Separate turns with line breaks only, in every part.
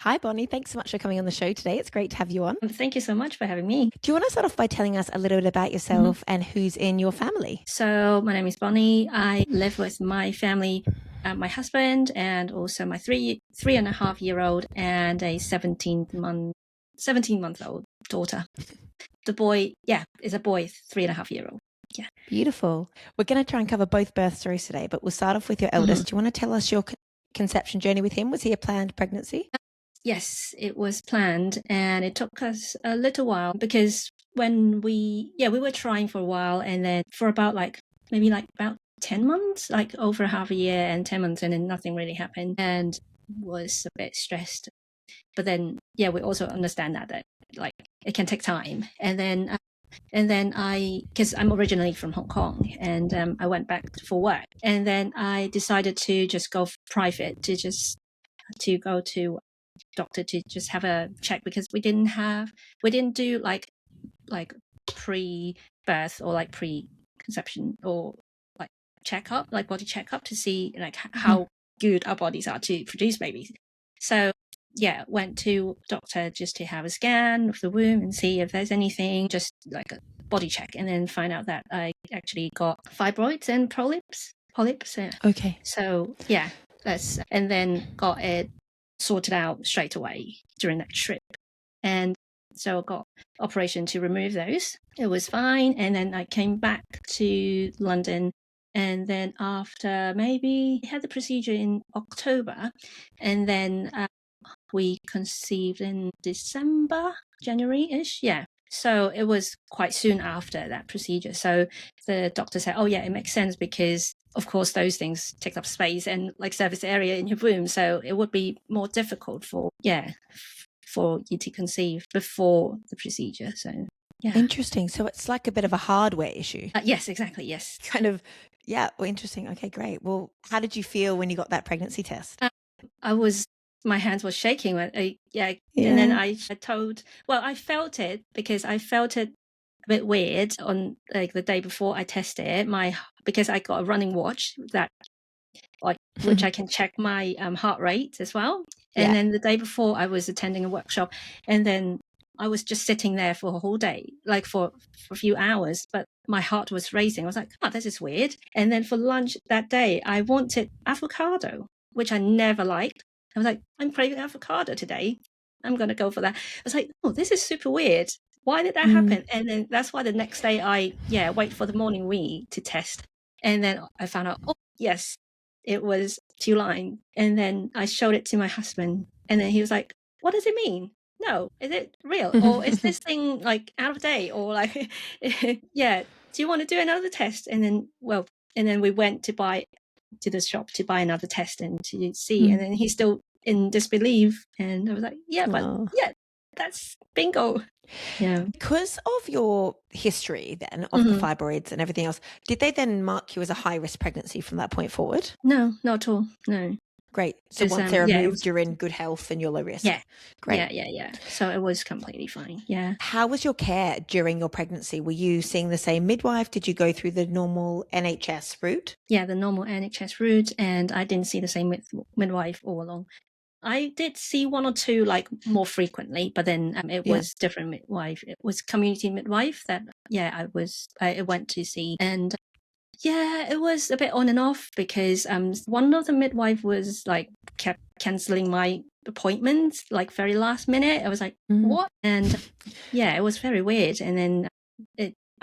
Hi, Bonnie. Thanks so much for coming on the show today. It's great to have you on.
Thank you so much for having me.
Do you want to start off by telling us a little bit about yourself and who's in your family?
So my name is Bonnie. I live with my family, my husband, and also my three and a half year old and a 17 month old daughter. The boy, is a boy, 3.5 year old. Yeah.
Beautiful. We're going to try and cover both birth stories today, but we'll start off with your eldest. Do you want to tell us your conception journey with him? Was he a planned pregnancy?
Yes, it was planned, and it took us a little while because when we were trying for a while, and then for about maybe about 10 months, like over half a year and 10 months, and then nothing really happened, and was a bit stressed. But then, we also understand that like it can take time. And then because I'm originally from Hong Kong, and I went back for work, and then I decided to just go private, to go to doctor to just have a check, because we didn't do like pre-birth or like pre-conception or like checkup, like body checkup, to see like how good our bodies are to produce babies. So went to doctor just to have a scan of the womb and see if there's anything, just like a body check, and then find out that I actually got fibroids and polyps.
Okay.
So and then got it sorted out straight away during that trip. And so I got operation to remove those. It was fine. And then I came back to London. And then after maybe had the procedure in October, and then we conceived in December, January-ish. Yeah. So it was quite soon after that procedure. So the doctor said, oh yeah, it makes sense, because of course those things take up space and like surface area in your womb. So it would be more difficult for you to conceive before the procedure. So yeah.
Interesting. So it's like a bit of a hardware issue.
Yes, exactly. Yes.
Kind of. Yeah. Well, interesting. Okay, great. Well, how did you feel when you got that pregnancy test?
My hands were shaking. And then I felt it, because I felt it a bit weird on like the day before I tested because I got a running watch that which I can check my heart rate as well. And then the day before I was attending a workshop, and then I was just sitting there for a whole day, like for a few hours, but my heart was racing. I was like, oh, this is weird. And then for lunch that day, I wanted avocado, which I never liked. I was like, I'm craving avocado today. I'm going to go for that. I was like, oh, this is super weird. Why did that happen? And then that's why the next day I wait for the morning wee to test. And then I found out, oh, yes, it was 2 line. And then I showed it to my husband, and then he was like, what does it mean? No, is it real? Or is this thing like out of date? Or like, do you want to do another test? And then we went to the shop to buy another test and to see. And then he's still in disbelief. And I was like, that's bingo. Yeah.
Because of your history then of the fibroids and everything else, did they then mark you as a high-risk pregnancy from that point forward?
No, not at all. No.
Great. So once they're removed, you're in good health and you're low risk.
Yeah.
Great.
Yeah. So it was completely fine. Yeah.
How was your care during your pregnancy? Were you seeing the same midwife? Did you go through the normal NHS route?
Yeah, the normal NHS route, and I didn't see the same midwife all along. I did see one or two like more frequently, but then it was different midwife. It was community midwife that I went to see. And it was a bit on and off, because one of the midwife was like kept cancelling my appointments like very last minute. I was like, what? And it was very weird. And then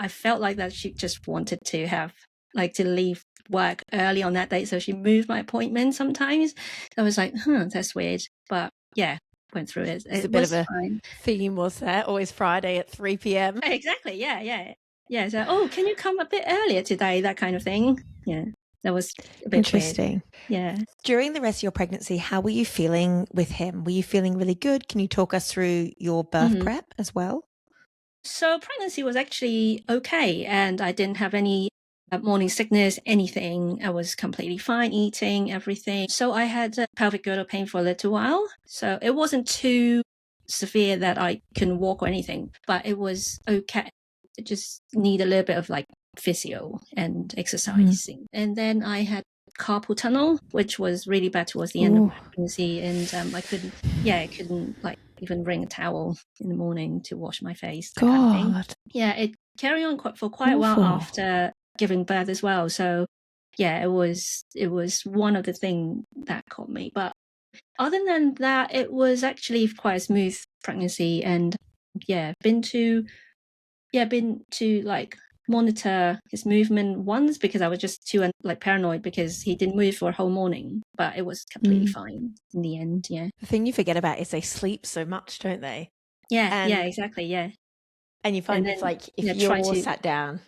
I felt like that she just wanted to have to leave work early on that day, so she moved my appointment sometimes. So I was like, that's weird. But went through it.
It's a bit of a theme, was there? Always Friday at 3 p.m.
Exactly. Yeah. So, can you come a bit earlier today? That kind of thing. Yeah. That was a bit
interesting.
Weird. Yeah.
During the rest of your pregnancy, how were you feeling with him? Were you feeling really good? Can you talk us through your birth prep as well?
So pregnancy was actually okay, and I didn't have any morning sickness, anything. I was completely fine eating everything. So I had pelvic girdle pain for a little while. So it wasn't too severe that I couldn't walk or anything, but it was okay. I just need a little bit of like physio and exercising. And then I had carpal tunnel, which was really bad towards the end of pregnancy, and I couldn't like even bring a towel in the morning to wash my face, that kind of thing. Yeah, it carried on for quite a while after giving birth as well. So yeah, it was one of the things that caught me. But other than that, it was actually quite a smooth pregnancy, and been to like monitor his movement once because I was just too like paranoid because he didn't move for a whole morning, but it was completely fine in the end. Yeah.
The thing you forget about is they sleep so much, don't they?
Yeah. Yeah. Exactly. Yeah.
And you find it's like if you're sat down,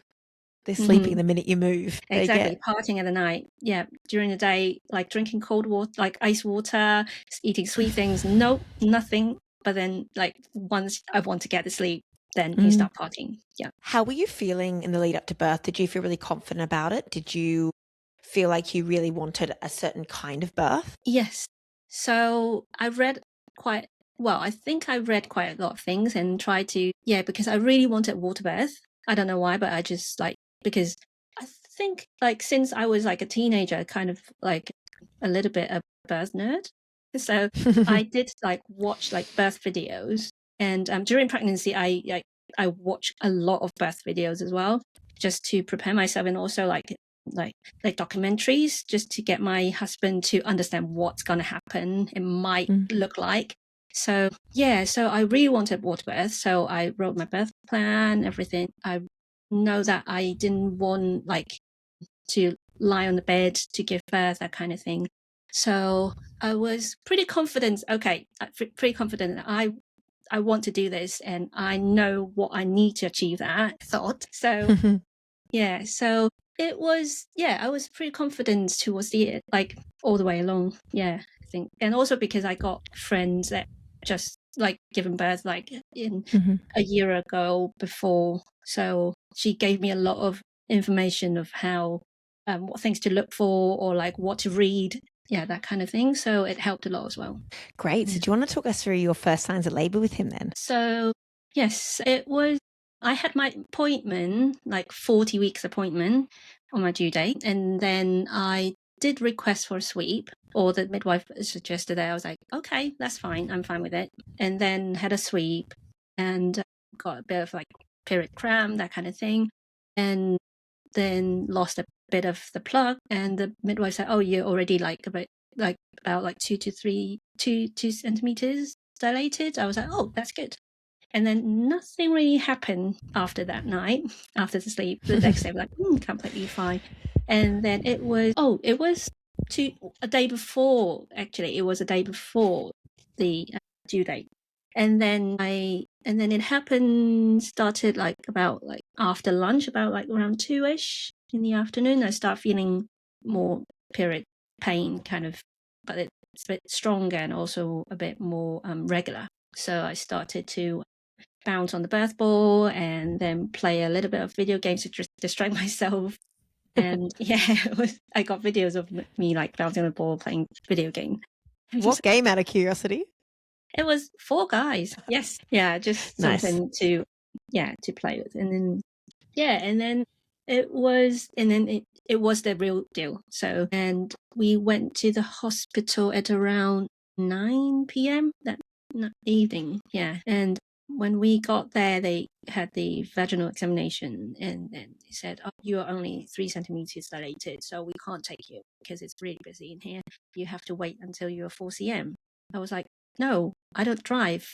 they're sleeping the minute you move.
Exactly. Partying in the night. Yeah. During the day, like drinking cold water, like ice water, eating sweet things. Nope, nothing. But then, like once I want to get to sleep, then he stopped partying. Yeah.
How were you feeling in the lead up to birth? Did you feel really confident about it? Did you feel like you really wanted a certain kind of birth?
Yes. So I read I think I read quite a lot of things and tried to, because I really wanted water birth. I don't know why, but I just because I think like since I was like a teenager, kind of like a little bit a birth nerd. So I did like watch like birth videos, and during pregnancy, I watch a lot of birth videos as well, just to prepare myself, and also like documentaries, just to get my husband to understand what's going to happen, it might look like. So I really wanted water birth, so I wrote my birth plan, everything. I know that I didn't want like to lie on the bed to give birth, that kind of thing. So I was pretty confident. Pretty confident that I want to do this, and I know what I need to achieve that. I thought so. So it was, I was pretty confident towards the like all the way along. I think, and also because I got friends that just like given birth like in a year ago before, so she gave me a lot of information of how what things to look for, or like what to read, that kind of thing. So it helped a lot as well.
Great. So do you want to talk us through your first signs of labour with him then?
So yes, it was. I had my appointment, like 40 weeks appointment on my due date. And then I did request for a sweep, or the midwife suggested that. I was like, okay, that's fine. I'm fine with it. And then had a sweep and got a bit of like period cramp, that kind of thing. And then lost a bit of the plug. And the midwife said, oh, you're already like about 2 centimetres dilated. I was like, oh, that's good. And then nothing really happened after that night, after the sleep. The next day, like, completely fine. And then it was a day before, actually. It was a day before the due date. And then it happened, started like about like after lunch, about like around 2-ish in the afternoon. I start feeling more period pain, kind of, but it's a bit stronger and also a bit more regular. So I started to bounce on the birth ball and then play a little bit of video games to distract myself. And I got videos of me like bouncing on the ball playing video game.
What game, out of curiosity?
It was Four Guys. Yes. Yeah, just
nice.
something to play with. And then it was the real deal. So, and we went to the hospital at around 9 p.m. that evening. Yeah. And when we got there, they had the vaginal examination, and then they said, oh, you are only 3 centimetres dilated, so we can't take you because it's really busy in here. You have to wait until you're 4 cm. I was like, no, I don't drive.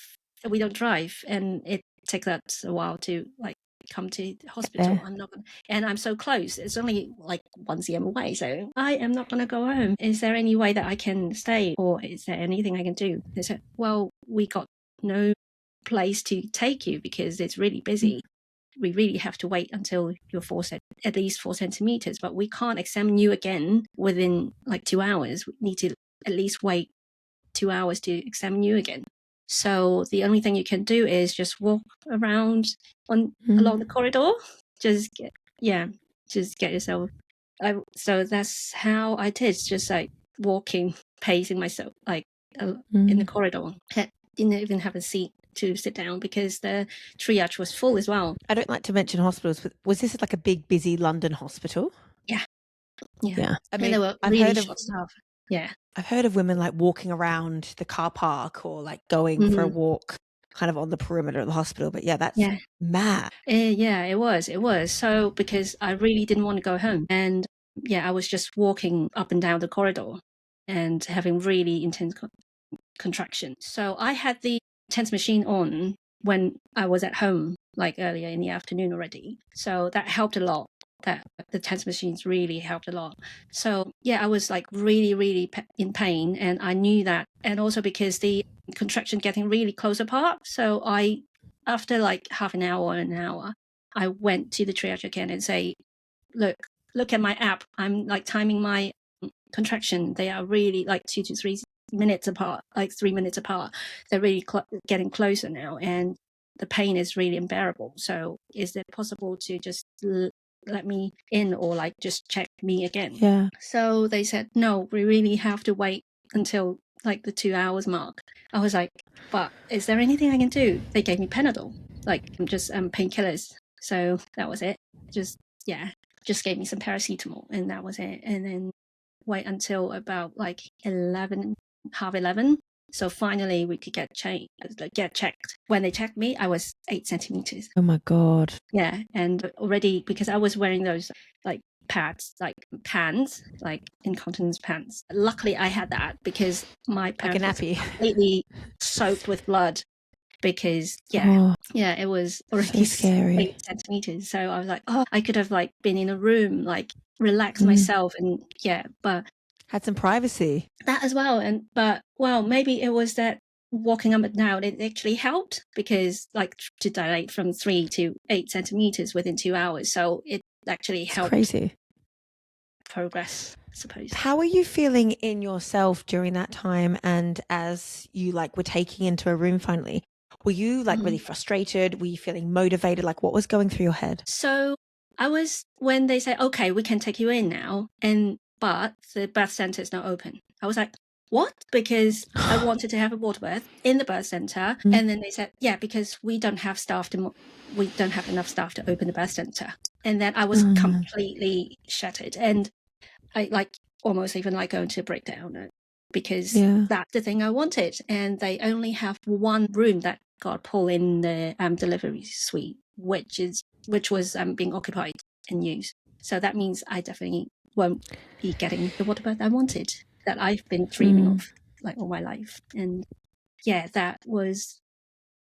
We don't drive. And it takes us a while to like come to the hospital. I'm not gonna, and I'm so close. It's only like 1 cm away. So I am not going to go home. Is there any way that I can stay, or is there anything I can do? They said, well, we got no place to take you because it's really busy. We really have to wait until you're at least 4 centimeters, but we can't examine you again within like 2 hours. We need to at least wait 2 hours to examine you again. So the only thing you can do is just walk around along the corridor. Just get yourself. So that's how I did. Just like walking, pacing myself like in the corridor. Didn't even have a seat to sit down because the triage was full as well.
I don't like to mention hospitals, but was this like a big, busy London hospital?
Yeah. Yeah.
I
And
mean,
they were
I've
really
heard of
short staff. Yeah.
I've heard of women like walking around the car park or like going for a walk kind of on the perimeter of the hospital. But yeah, that's mad.
Yeah, it was. It was. So because I really didn't want to go home. And yeah, I was just walking up and down the corridor and having really intense contractions. So I had the TENS machine on when I was at home, like earlier in the afternoon already. So that helped a lot. That the TENS machines really helped a lot. So yeah, I was like really, really in pain, and I knew that. And also because the contraction getting really close apart. So after like half an hour or an hour, I went to the triage again and say, look at my app. I'm like timing my contraction. They are really like 2 to 3 minutes apart, like 3 minutes apart. They're really getting closer now, and the pain is really unbearable. So is it possible to just let me in, or like just check me again?
Yeah.
So they said, no, we really have to wait until like the 2 hours mark. I was like, but is there anything I can do? They gave me Panadol, like just painkillers. So that was it. Just gave me some paracetamol, and that was it. And then wait until about like 11, half 11. So finally we could get checked. When they checked me, I was 8 centimeters.
Oh my God.
Yeah. And already, because I was wearing those like pads, like pants, like incontinence pants. Luckily I had that because my pants
like a nappy.
was completely soaked with blood. Because it was already
so scary.
8 centimeters. So I was like, oh, I could have like been in a room, like relax myself, and but
had some privacy.
That as well. But maybe it was that walking up and down, it actually helped, because like to dilate from 3 to 8 centimeters within 2 hours. So it actually helped.
Crazy
progress, I suppose.
How were you feeling in yourself during that time, and as you like were taking into a room finally? Were you like really frustrated? Were you feeling motivated? Like what was going through your head?
So I was, when they said, okay, we can take you in now, but the birth center is not open. I was like, what? Because I wanted to have a water birth in the birth center. And then they said, yeah, because we don't have enough staff to open the birth center. And then I was completely shattered. And I like almost even like going to a breakdown, because that's the thing I wanted. And they only have one room that got pulled in the delivery suite, which was being occupied and used. So that means I definitely won't be getting the water birth I wanted, that I've been dreaming of like all my life. And that was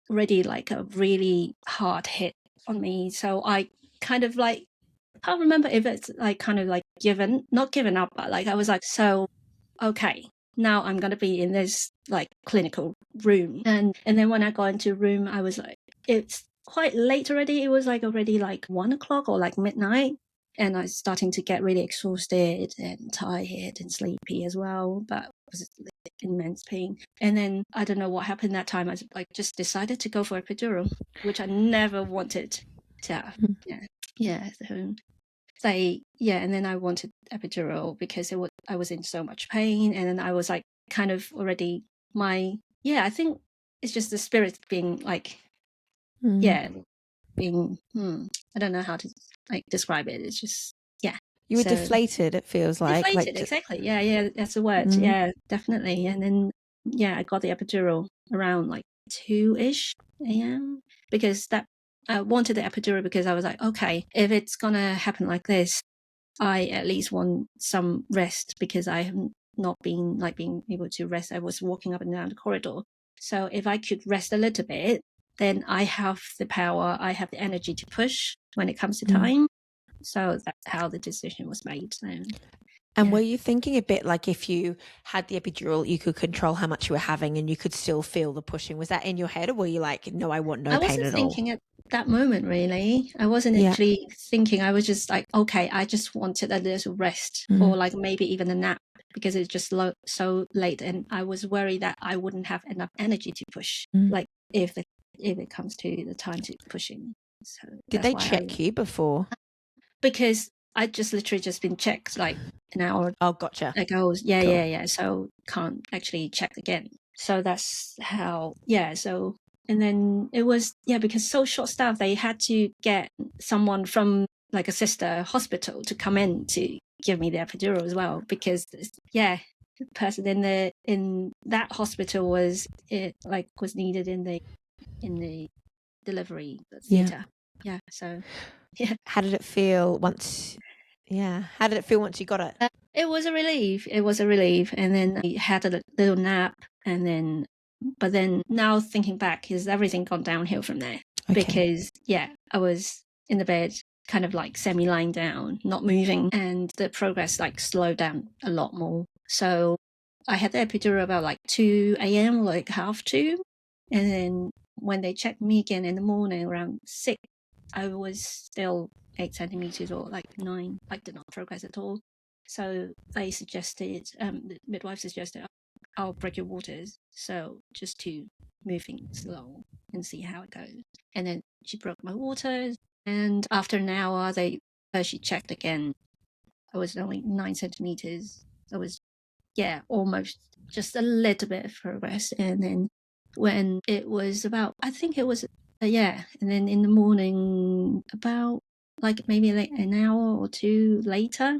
already like a really hard hit on me. So I kind of like, I can't remember if it's like kind of like not given up, but like I was like, so okay, now I'm gonna be in this like clinical room. And then when I got into room, I was like, it's quite late already. It was like already like 1 o'clock or like midnight. And I was starting to get really exhausted and tired and sleepy as well, but was like immense pain. And then I don't know what happened that time. I like just decided to go for epidural, which I never wanted to have. So and then I wanted epidural because I was in so much pain, and then I was like kind of already I think it's just the spirit being like being I don't know how to like describe it. It's just
you were deflated, it feels like.
Deflated, exactly. Yeah, that's the word. Yeah, definitely. And then I got the epidural around like 2-ish a.m. because I wanted the epidural because I was like, okay, if it's gonna happen like this, I at least want some rest, because I have not been like being able to rest. I was walking up and down the corridor. So if I could rest a little bit, then I have the power, I have the energy to push when it comes to time. So that's how the decision was made.
And were you thinking a bit like if you had the epidural, you could control how much you were having and you could still feel the pushing? Was that in your head, or were you like, no, I want no pain at all?
I wasn't thinking at that moment, really. I wasn't actually thinking. I was just like, okay, I just wanted a little rest, or like maybe even a nap, because it's just so late. And I was worried that I wouldn't have enough energy to push, like if it comes to the time to pushing. So
did they check you before?
Because I just literally just been checked like an hour.
Oh, gotcha.
Ago. Yeah. So can't actually check again. So that's how. So and then it was because so short staff, they had to get someone from like a sister hospital to come in to give me the epidural as well, because the person in that hospital was needed in the delivery theater. So
how did it feel once you got it?
It was a relief. And then I had a little nap, but then now thinking back, is everything gone downhill from there? Because I was in the bed, kind of like semi lying down, not moving, and the progress like slowed down a lot more. So I had the epidural about like 2 a.m., like 1:30, and then when they checked me again in the morning around 6, I was still 8 centimeters or like 9. I did not progress at all. So they suggested, the midwife suggested, I'll break your waters. So just to move things slow and see how it goes. And then she broke my waters. And after an hour, she checked again. I was only 9 centimeters. I was, almost just a little bit of progress. And then when it was about, I think it was, and then in the morning, about like maybe like an hour or 2 later,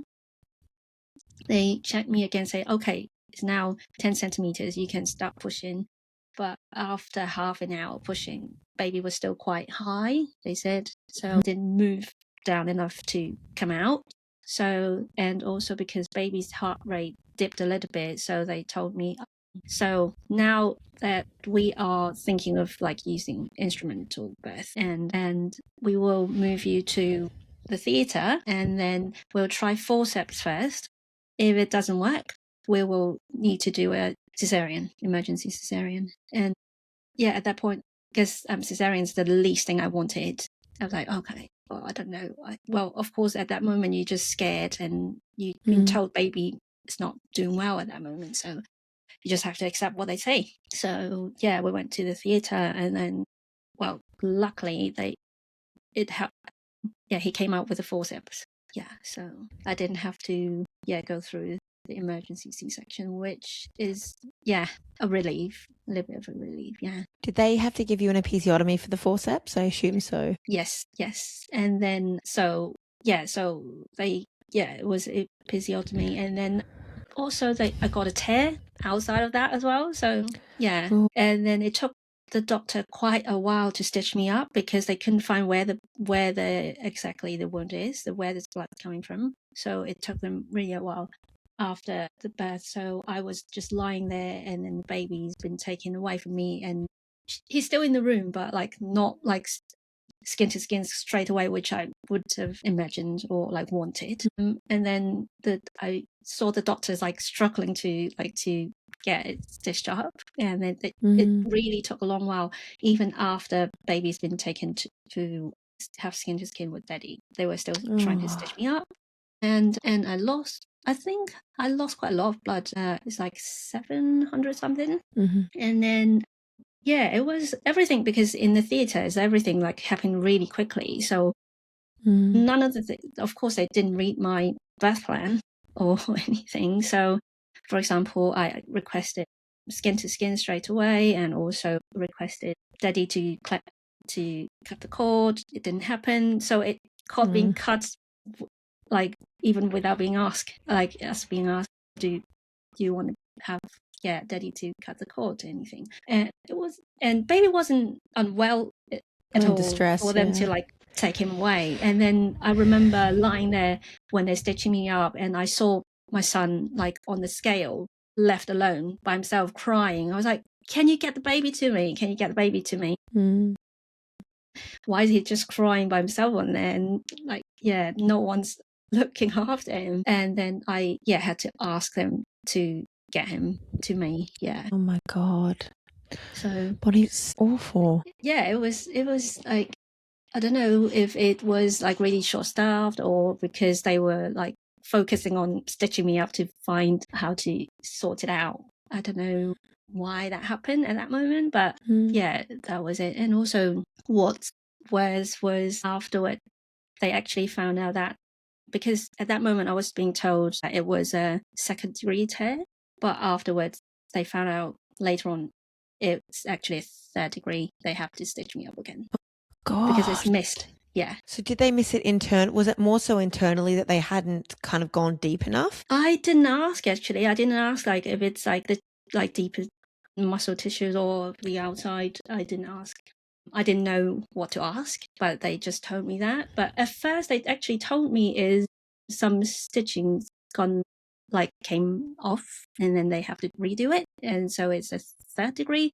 they checked me again, say, okay, it's now 10 centimeters, you can start pushing. But after half an hour pushing, baby was still quite high, they said. So it didn't move down enough to come out. So, and also because baby's heart rate dipped a little bit, so they told me, so now that we are thinking of like using instrumental birth, and we will move you to the theater, and then we'll try forceps first. If it doesn't work, we will need to do a emergency cesarean. And at that point, because cesarean is the least thing I wanted, I was like, okay, well, I don't know. Well, of course, at that moment, you're just scared, and you've been told baby is not doing well at that moment. So you just have to accept what they say. So, we went to the theater, and then, well, luckily, it helped. He came out with the forceps. So I didn't have to, go through the emergency C-section, which is, a relief, a little bit of a relief,
Did they have to give you an episiotomy for the forceps? I assume so.
Yes. And then, so they, it was episiotomy, and then also I got a tear outside of that as well. So,
Ooh.
and then it took the doctor quite a while to stitch me up, because they couldn't find where exactly the wound is, where there's blood coming from. So it took them really a while after the birth. So I was just lying there, and then the baby's been taken away from me, and he's still in the room, but like not like skin to skin straight away, which I would have imagined or like wanted. And then I saw the doctors like struggling to get it stitched up, and then it really took a long while, even after baby's been taken to have skin to skin with daddy. They were still trying to stitch me up, and I think I lost quite a lot of blood. It's like 700 something, and then it was everything, because in the theaters everything like happened really quickly. So none of of course, they didn't read my birth plan or anything. So, for example, I requested skin to skin straight away, and also requested daddy to cut the cord. It didn't happen. So it cord being cut, like even without being asked, like us being asked, do you want to have daddy to cut the cord or anything? And baby wasn't unwell at all
distress,
for them to like take him away. And then I remember lying there when they're stitching me up, and I saw my son like on the scale, left alone by himself, crying. I was like, can you get the baby to me? Can you get the baby to me? Why is he just crying by himself on there? And like, no one's looking after him. And then I had to ask them to get him to me. Oh
my God.
So,
but it's awful.
It was like, I don't know if it was like really short-staffed, or because they were like focusing on stitching me up to find how to sort it out. I don't know why that happened at that moment, but that was it. And also what was afterward, they actually found out that, because at that moment I was being told that it was a second-degree tear, but afterwards they found out later on it's actually a third degree. They have to stitch me up again.
God.
Because it's missed. Yeah.
So did they miss it was it more so internally that they hadn't kind of gone deep enough?
I didn't ask, actually. I didn't ask, like, if it's like the deeper muscle tissues or the outside. I didn't ask. I didn't know what to ask, but they just told me that. But at first, they actually told me is some stitching came off, and then they have to redo it, and so it's a 3rd degree.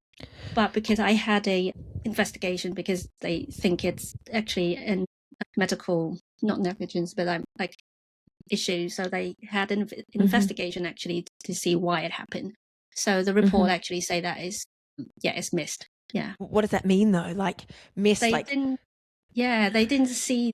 But because I had a investigation, because they think it's actually a medical, not negligence, but I'm like issue. So they had an investigation actually to see why it happened. So the report actually say that it's missed. Yeah.
What does that mean though? Like missed,
They
like
didn't. Yeah, they didn't see,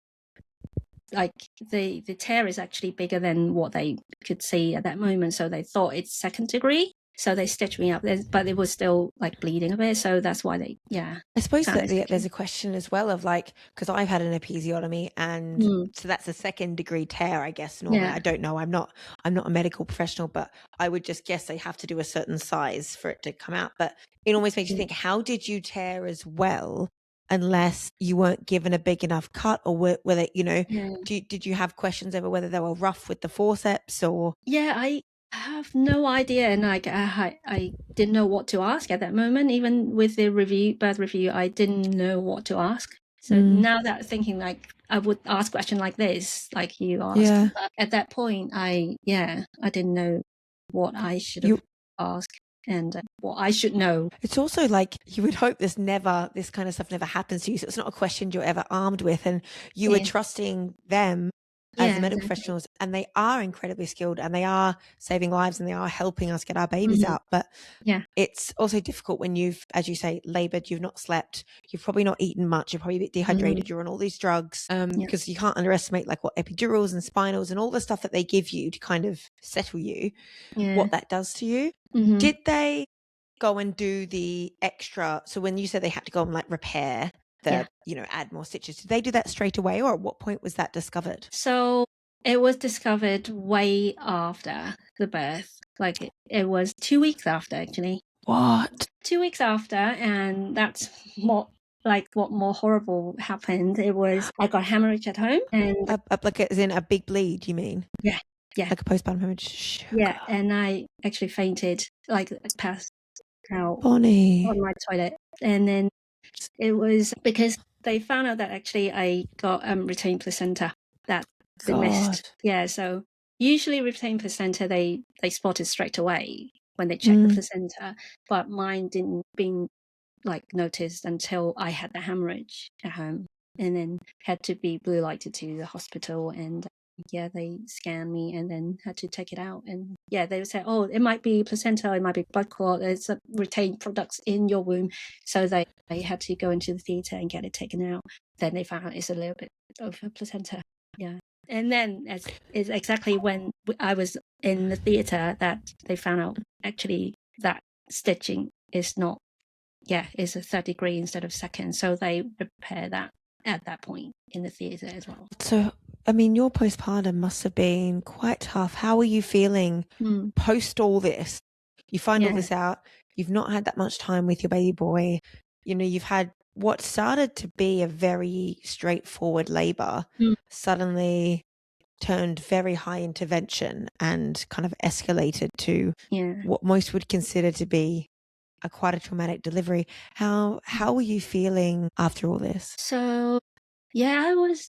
like, the tear is actually bigger than what they could see at that moment. So they thought it's 2nd degree. So they stitched me up, but it was still like bleeding a bit. So that's why they
I suppose
found
that
it sticky.
there's a question as well of like, because I've had an episiotomy, and so that's a 2nd degree tear, I guess. Normally,
Yeah.
I don't know. I'm not a medical professional, but I would just guess they have to do a certain size for it to come out. But it almost makes you think, how did you tear as well? Unless you weren't given a big enough cut, or were they, did you have questions over whether they were rough with the forceps or?
Yeah, I have no idea, and like I didn't know what to ask at that moment. Even with the birth review, I didn't know what to ask. So now that thinking, like, I would ask a question like this, like you asked.
Yeah.
But at that point, I didn't know what I should have asked and what I should know.
It's also like you would hope this kind of stuff never happens to you. So it's not a question you're ever armed with, and you were trusting them as the medical professionals, and they are incredibly skilled, and they are saving lives, and they are helping us get our babies out. But it's also difficult when you've, as you say, labored, you've not slept, you've probably not eaten much, you're probably a bit dehydrated, you're on all these drugs, because you can't underestimate like what epidurals and spinals and all the stuff that they give you to kind of settle you, what that does to you. Did they go and do the extra? So when you said they had to go and like repair add more stitches, did they do that straight away, or at what point was that discovered?
So it was discovered way after the birth. Like it was 2 weeks after, actually.
What?
2 weeks after, and that's what more horrible happened. It was, I got hemorrhage at home, and
like as in a big bleed, you mean?
Yeah.
Like a postpartum hemorrhage.
Yeah, and I actually fainted, like passed out
Bonnie.
on my toilet. And then it was because they found out that actually I got retained placenta that they missed. Yeah, so usually retained placenta they spot it straight away when they check the placenta, but mine didn't been like noticed until I had the hemorrhage at home, and then had to be blue lighted to the hospital, and they scanned me and then had to take it out. And they would say, oh, it might be placenta, it might be blood clot, there's retained products in your womb. So they had to go into the theatre and get it taken out. Then they found out it's a little bit of a placenta. Yeah. And then is exactly when I was in the theatre that they found out actually that stitching is not, is a 3rd degree instead of 2nd. So they repair that at that point in the theatre as well.
So, I mean, your postpartum must have been quite tough. How are you feeling post all this? You find all this out. You've not had that much time with your baby boy. You've had what started to be a very straightforward labor suddenly turned very high intervention and kind of escalated to what most would consider to be quite a traumatic delivery. How were you feeling after all this?
So I was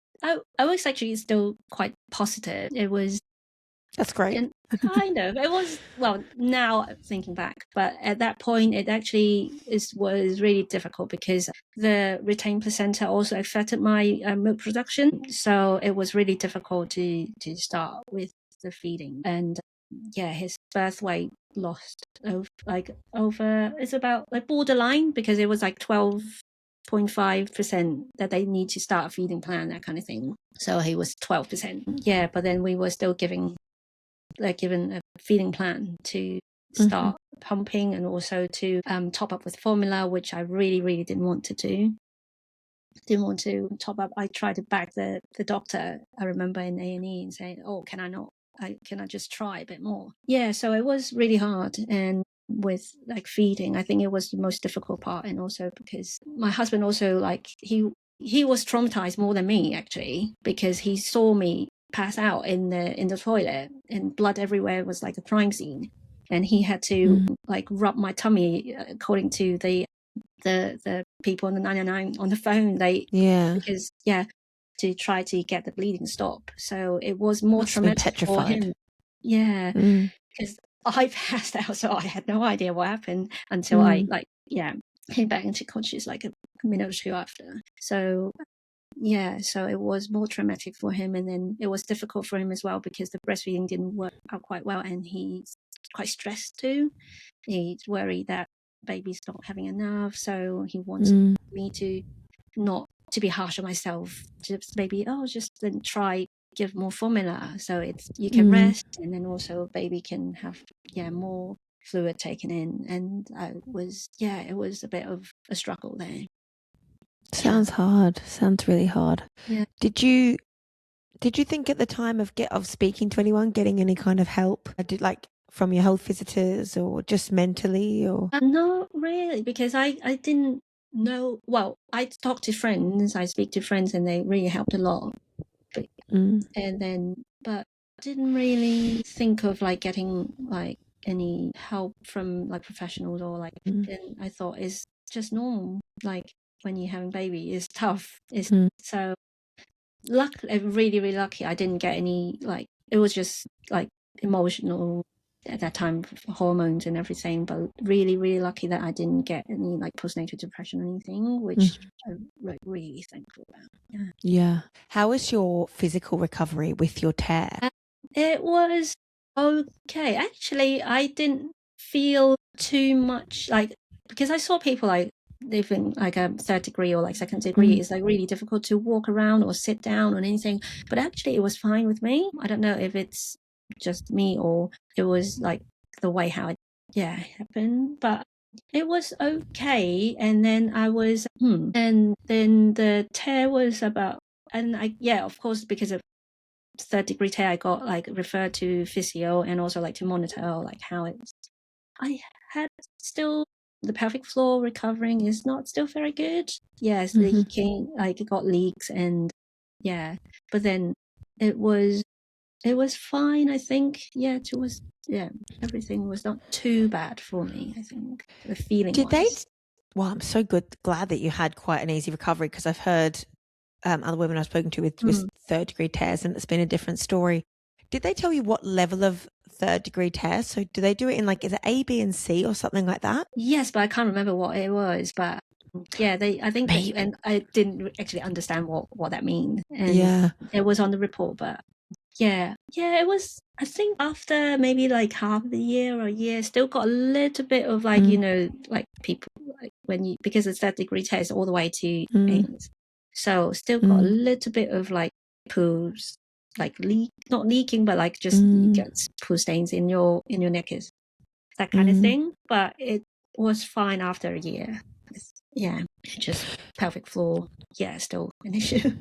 actually still quite positive. It was,
that's great.
Kind of. It was, well, now thinking back, but at that point it actually was really difficult because the retained placenta also affected my milk production. So it was really difficult to start with the feeding. And his birth weight lost over it's about like borderline, because it was like 12.5% that they need to start a feeding plan, that kind of thing. So he was 12%. Yeah, but then we were still given a feeding plan to start pumping, and also to top up with formula, which I really, really didn't want to do. Didn't want to top up. I tried to beg the doctor, I remember, in A&E, and say, oh, can I just try a bit more? Yeah, so it was really hard. And with like feeding, I think it was the most difficult part. And also because my husband also, like, he he was traumatized more than me, actually, because he saw me pass out in the toilet and blood everywhere. It was like a crime scene, and he had to like rub my tummy, according to the people on the 999 on the phone. Because to try to get the bleeding stop. So it was more traumatic for him. Yeah, because I passed out, so I had no idea what happened until I came back into conscious like a minute or two after. So so it was more traumatic for him, and then it was difficult for him as well because the breastfeeding didn't work out quite well, and he's quite stressed too. He's worried that baby's not having enough, so he wants me to not to be harsh on myself, just maybe just then try give more formula so it's you can rest, and then also baby can have more fluid taken in. And it was a bit of a struggle there.
Sounds hard. Sounds really hard.
Yeah.
Did you think at the time of speaking to anyone, getting any kind of help? Like from your health visitors or just mentally, or?
Not really, because I didn't know. Well, I talk to friends, I speak to friends, and they really helped a lot. And then, but didn't really think of like getting like any help from like professionals or like. And I thought it's just normal. Like when you're having baby, it's tough. It's so luckily, really, really lucky. I didn't get any like. It was just like emotional at that time, hormones and everything, but really, really lucky that I didn't get any like postnatal depression or anything, which I'm like really thankful about.
Yeah. How was your physical recovery with your tear?
It was okay. Actually, I didn't feel too much like, because I saw people like living like a third degree or like second degree. It's like really difficult to walk around or sit down or anything, but actually it was fine with me. I don't know if it's just me or it was like the way how it happened, but it was okay. And then I was and then the tear was about, and of course, because of third degree tear, I got like referred to physio and also like to monitor like how it's. I had still the pelvic floor recovering is not still very good. Yes, leaking, like it got leaks, and but then it was fine, I think. Everything was not too bad for me, I think, the feeling wise.
Well, I'm so glad that you had quite an easy recovery, because I've heard other women I've spoken to with third degree tears, and it's been a different story. Did they tell you what level of third degree tear? So do they do it in like, is it A, B, and C or something like that?
Yes, but I can't remember what it was. But I think and I didn't actually understand what that means. And it was on the report, but it was. I think after maybe like half the year or a year, still got a little bit of like like people like when you, because it's that degree test all the way to ends, so still got a little bit of like pools, like not leaking, but like just you get poo stains in your knickers, that kind of thing. But it was fine after a year. Just pelvic floor, still an issue.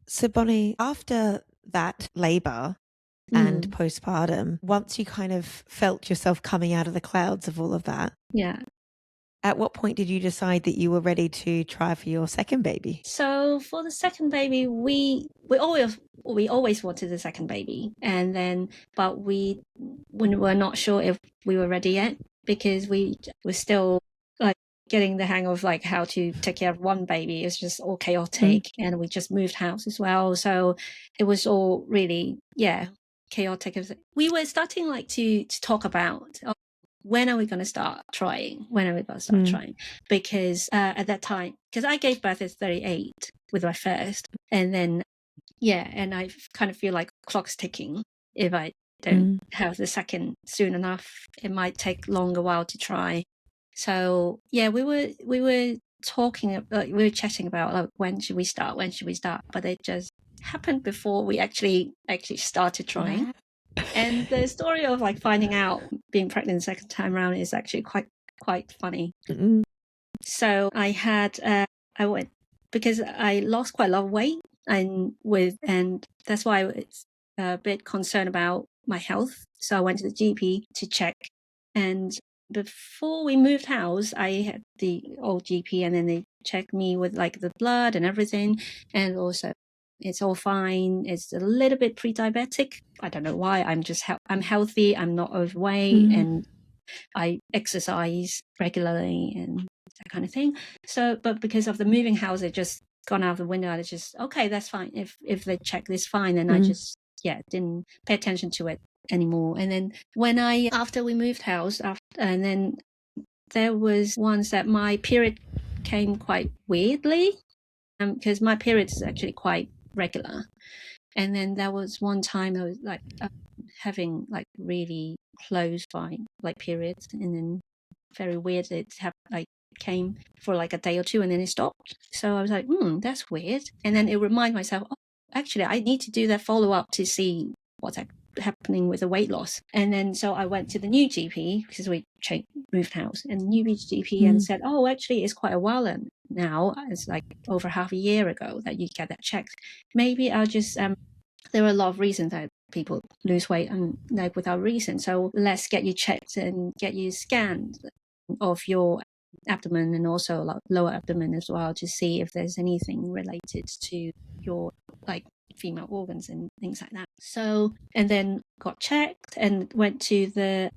So Bonnie, after that labor and postpartum, once you kind of felt yourself coming out of the clouds of all of that, at what point did you decide that you were ready to try for your second baby?
So for the second baby, we always wanted the second baby, and then but we were not sure if we were ready yet, because we were still like getting the hang of like how to take care of one baby. It was just all chaotic, and we just moved house as well, so it was all really chaotic. We were starting like to talk about, when are we going to start trying? Because at that time, because I gave birth at 38 with my first, and then and I kind of feel like clock's ticking. If I don't have the second soon enough, it might take longer while to try. So we were talking, we were chatting about like, when should we start, but it just happened before we actually started trying. And the story of like finding out being pregnant the second time around is actually quite funny. So I had I went, because I lost quite a lot of weight, and that's why I was a bit concerned about my health. So I went to the GP to check, and before we moved house, I had the old GP, and then they checked me with like the blood and everything, and also it's all fine. It's a little bit pre-diabetic. I don't know why. I'm healthy. I'm not overweight, and I exercise regularly and that kind of thing. So, but because of the moving house, it just gone out the window. I just, okay, that's fine. If they check this fine, then I just didn't pay attention to it anymore. And then after we moved house, and then there was once that my period came quite weirdly, because my period is actually quite regular. And then there was one time I was like having like really close by like periods, and then very weird, it came for like a day or two and then it stopped. So I was like, that's weird. And then it reminded myself, oh, actually I need to do that follow-up to see what's happening with the weight loss. And then so I went to the new GP because we moved house, and the new GP and said, oh, actually it's quite a while now. It's like over half a year ago that you get that checked. Maybe I'll just there are a lot of reasons that people lose weight and like without reason. So let's get you checked and get you scanned of your abdomen and also like lower abdomen as well, to see if there's anything related to your like female organs and things like that. So, and then got checked and went to the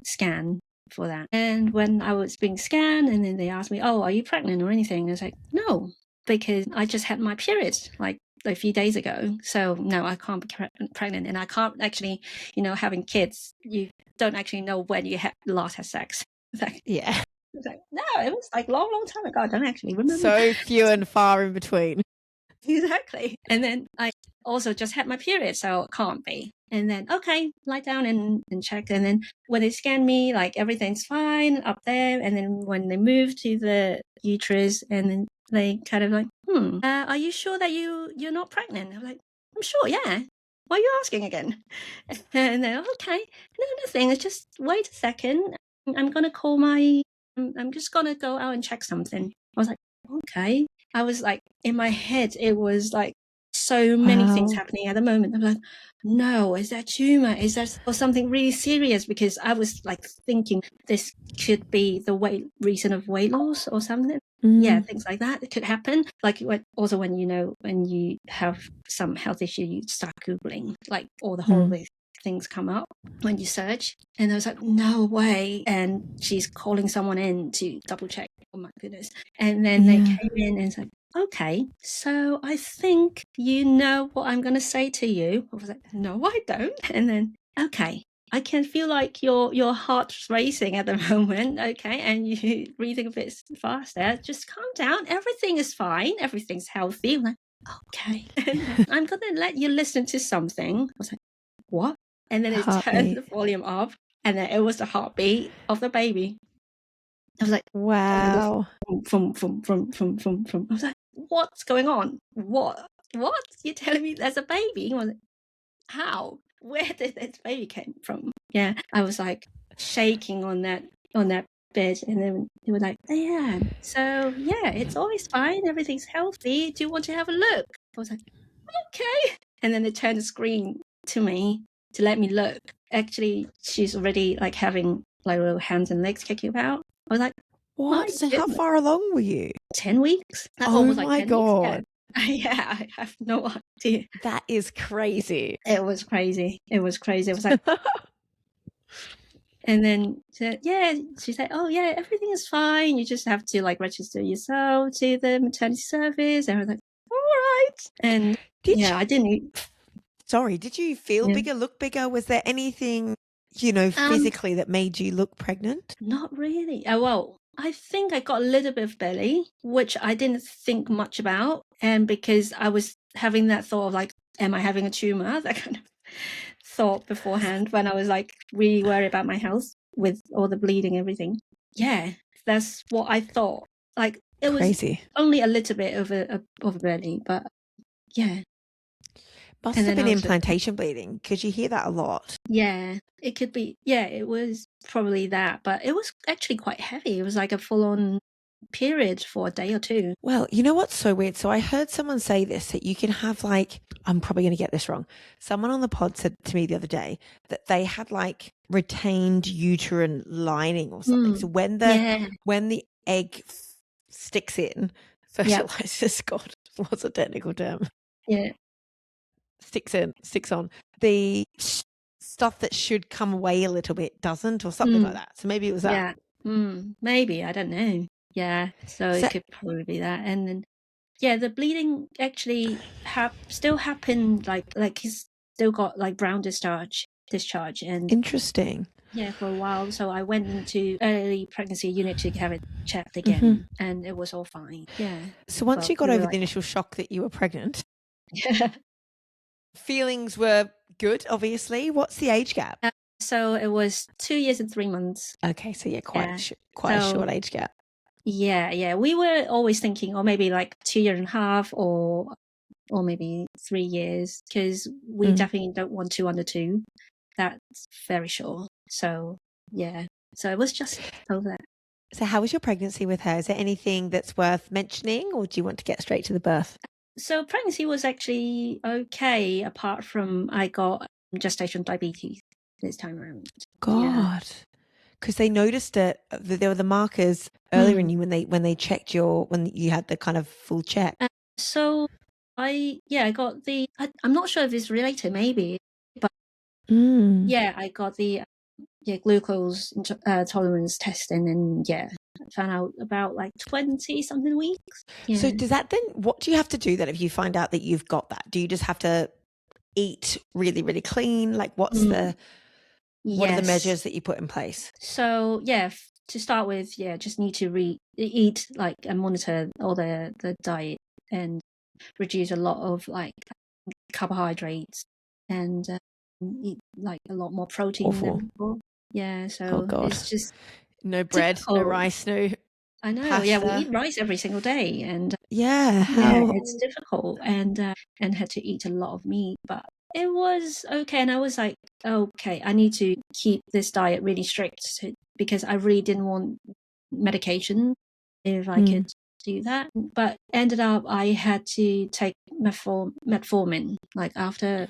scan for that. And when I was being scanned, and then they asked me, oh, are you pregnant or anything? I was like, no, because I just had my period like a few days ago. So no, I can't be pregnant, and I can't actually, having kids, you don't actually know when you last had sex. Like,
yeah.
Like, no, it was like long time ago. I don't actually remember.
So few and far in between.
Exactly. And then I also just had my period, so it can't be. And then, okay, lie down and check. And then when they scan me, like everything's fine up there. And then when they move to the uterus, and then they kind of like, are you sure that you're not pregnant? I'm like, I'm sure, yeah. Why are you asking again? And then, okay, no, nothing. It's just wait a second. I'm going to call I'm just going to go out and check something. I was like, okay. I was like, in my head, it was like so many things happening at the moment. I'm like, no, is that tumor? Is that or something really serious? Because I was like thinking this could be the reason of weight loss or something. Yeah, things like that. It could happen. Like also when you have some health issue, you start Googling, like all the horrible things come up when you search. And I was like, no way. And she's calling someone in to double check. Oh my goodness. And then they came in and said, okay, so I think you know what I'm going to say to you. I was like, no, I don't. And then, okay, I can feel like your heart's racing at the moment, okay, and you breathing a bit faster. Just calm down. Everything is fine. Everything's healthy. I'm like, okay. I'm going to let you listen to something. I was like, what? And then it turned the volume up, and then it was the heartbeat of the baby. I was like,
wow.
From. I was like, what's going on? What? You're telling me there's a baby? I was like, how? Where did this baby came from? Yeah, I was like shaking on that bed, and then they were like, yeah. So yeah, it's always fine. Everything's healthy. Do you want to have a look? I was like, okay. And then they turned the screen to me to let me look. Actually, she's already like having like little hands and legs kicking about. I was like,
what? So how far along were you?
10 weeks.
Oh my God.
Yeah, I have no idea.
That is crazy.
It was crazy. It was like, and then she said, oh yeah, everything is fine. You just have to like register yourself to the maternity service. And I was like, all right. And I didn't.
Sorry, did you feel bigger, look bigger? Was there anything, physically that made you look pregnant?
Not really. Oh, well, I think I got a little bit of belly, which I didn't think much about. And because I was having that thought of like, am I having a tumor? That kind of thought beforehand when I was like really worried about my health with all the bleeding and everything. Yeah, that's what I thought. Like it was
crazy.
Only a little bit of a belly, but yeah.
Must have been implantation bleeding, because you hear that a lot.
Yeah, it could be. Yeah, it was probably that, but it was actually quite heavy. It was like a full-on period for a day or two.
Well, you know what's so weird? So I heard someone say this, that you can have like, I'm probably going to get this wrong. Someone on the pod said to me the other day that they had like retained uterine lining or something. So when the egg sticks in, fertilizes, God, what's a technical term?
Yeah.
Sticks on, the stuff that should come away a little bit doesn't, or something like that. So maybe it was that.
Maybe, I don't know. Yeah, so it could probably be that. And then the bleeding actually still happened, like he's still got like brown discharge, and
interesting.
Yeah, for a while. So I went into early pregnancy unit to have it checked again, and it was all fine. Yeah.
So once you got over the initial shock that you were pregnant, feelings were good, obviously. What's the age gap?
So it was 2 years and 3 months.
Okay, so quite a short age gap.
Yeah. We were always thinking, or maybe like 2 years and a half, or maybe 3 years, because we definitely don't want 2 under 2. That's very short. So yeah, so it was just over.
So how was your pregnancy with her? Is there anything that's worth mentioning, or do you want to get straight to the birth?
So pregnancy was actually okay, apart from I got gestational diabetes this time around.
God. Because they noticed that there were the markers earlier in you when they checked when you had the kind of full check.
So I got I'm not sure if it's related, maybe, but I got the glucose tolerance testing, and found out about like 20 something weeks.
So does that then, what do you have to do then if you find out that you've got that? Do you just have to eat really, really clean? Like what are the measures that you put in place?
So to start with, just need to eat like and monitor all the diet, and reduce a lot of like carbohydrates, and eat like a lot more protein than before. Yeah, so it's just
no bread, difficult. No rice, no
I know.
pasta.
Yeah, we eat rice every single day, and it's difficult, and had to eat a lot of meat, but it was okay. And I was like, okay, I need to keep this diet really strict, because I really didn't want medication if I could do that. But ended up I had to take metformin like after